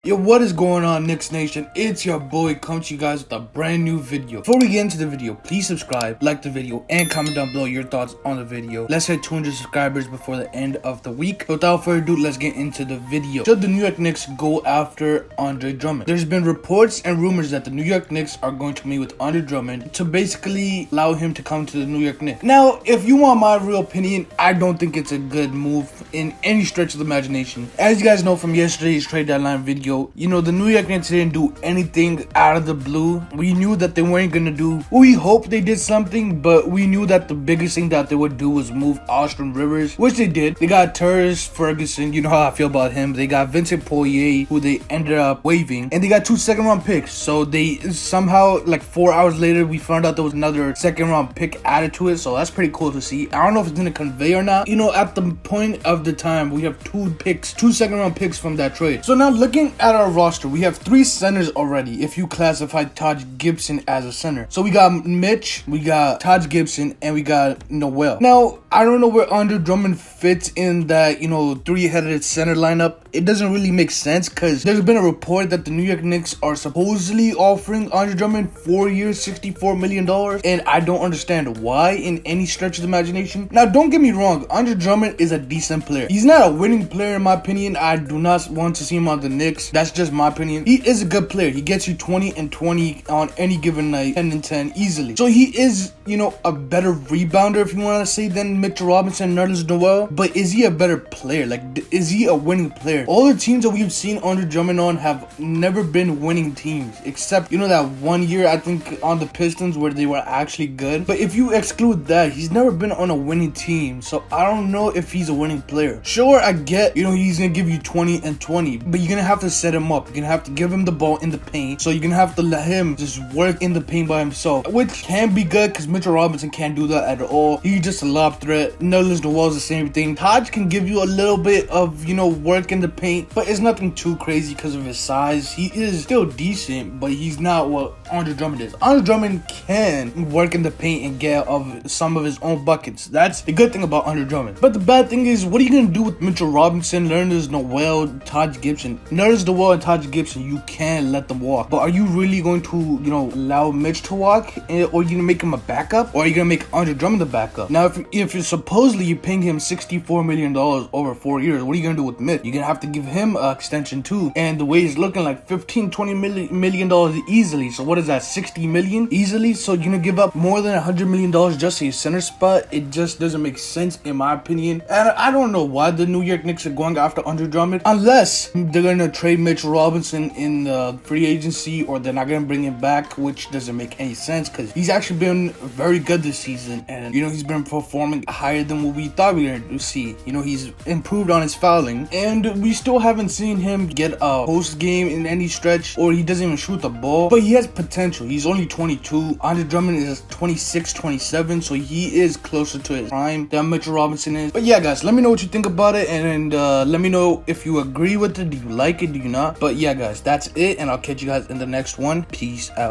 Yo, what is going on, Knicks Nation? It's your boy coming to you guys with a brand new video. Before we get into the video, please subscribe, like the video, and comment down below your thoughts on the video. Let's hit 200 subscribers before the end of the week. So without further ado, let's get into the video. Should the New York Knicks go after Andre Drummond? There's been reports and rumors that the New York Knicks are going to meet with Andre Drummond to basically allow him to come to the New York Knicks. Now, if you want my real opinion, I don't think it's a good move in any stretch of the imagination. As you guys know from yesterday's trade deadline video, you know, the New York Knicks didn't do anything out of the blue. We knew that they weren't gonna do. We hoped they did something, but we knew that the biggest thing that they would do was move Austin Rivers, which they did. They got Terrence Ferguson, you know how I feel about him. They got Vincent Poirier, who they ended up waiving, and they got 2 second-round picks. So they somehow, like 4 hours later, we found out there was another second-round pick added to it. So that's pretty cool to see. I don't know if it's gonna convey or not. You know, at the point of the time, we have 2 second-round picks from that trade. So now looking at our roster, we have 3 centers already if you classify Taj Gibson as a center. So we got Mitch, we got Taj Gibson, and we got Noel. Now, I don't know where Andre Drummond fits in that, you know, 3-headed center lineup. It doesn't really make sense because there's been a report that the New York Knicks are supposedly offering Andre Drummond 4 years, $64 million, and I don't understand why in any stretch of the imagination. Now, don't get me wrong, Andre Drummond is a decent player. He's not a winning player in my opinion. I do not want to see him on the Knicks. That's just my opinion. He is a good player. He gets you 20 and 20 on any given night, 10 and 10 easily. So he is, you know, a better rebounder, if you want to say, than Mitchell Robinson and Allonzo Noel. But is he a better player? Like, is he a winning player? All the teams that we've seen Andre Drummond on have never been winning teams, except, you know, that 1 year, I think, on the Pistons where they were actually good. But if you exclude that, he's never been on a winning team. So I don't know if he's a winning player. Sure, I get, you know, he's going to give you 20 and 20, but you're going to have to set him up. You're going to have to give him the ball in the paint. So you're going to have to let him just work in the paint by himself, which can be good because Mitchell Robinson can't do that at all. He's just a lob threat. Nerlens Noel's the same thing. Taj can give you a little bit of, you know, work in the paint, but it's nothing too crazy because of his size. He is still decent, but he's not what Andre Drummond is. Andre Drummond can work in the paint and get some of his own buckets. That's the good thing about Andre Drummond. But the bad thing is, what are you going to do with Mitchell Robinson, Nerlens Noel, Taj Gibson? Nerlens Noel and Taj Gibson, you can let them walk, but are you really going to, you know, allow Mitch to walk, or are you going to make him a backup, or are you going to make Andre Drummond the backup? Now, if you're supposedly you're paying him $64 million over 4 years, what are you going to do with Mitch? You're going to have to give him an extension too, and the way it's looking, like $15-20 million easily. So what is that, 60 million easily? So you're gonna give up more than $100 million just to your center spot? It just doesn't make sense in my opinion, and I don't know why the New York Knicks are going after Andre Drummond unless they're gonna trade Mitchell Robinson in the free agency, or they're not gonna bring him back, which doesn't make any sense because he's actually been very good this season, and you know, he's been performing higher than what we thought we were gonna see. You know, he's improved on his fouling, and we still haven't seen him get a post game in any stretch, or he doesn't even shoot the ball, but he has potential. He's only 22. Andre Drummond is 26, 27, so he is closer to his prime than Mitchell Robinson is. But yeah, guys, let me know what you think about it, and let me know if you agree with it. Do you like it? Do you not? But yeah, guys, that's it, and I'll catch you guys in the next one. Peace out.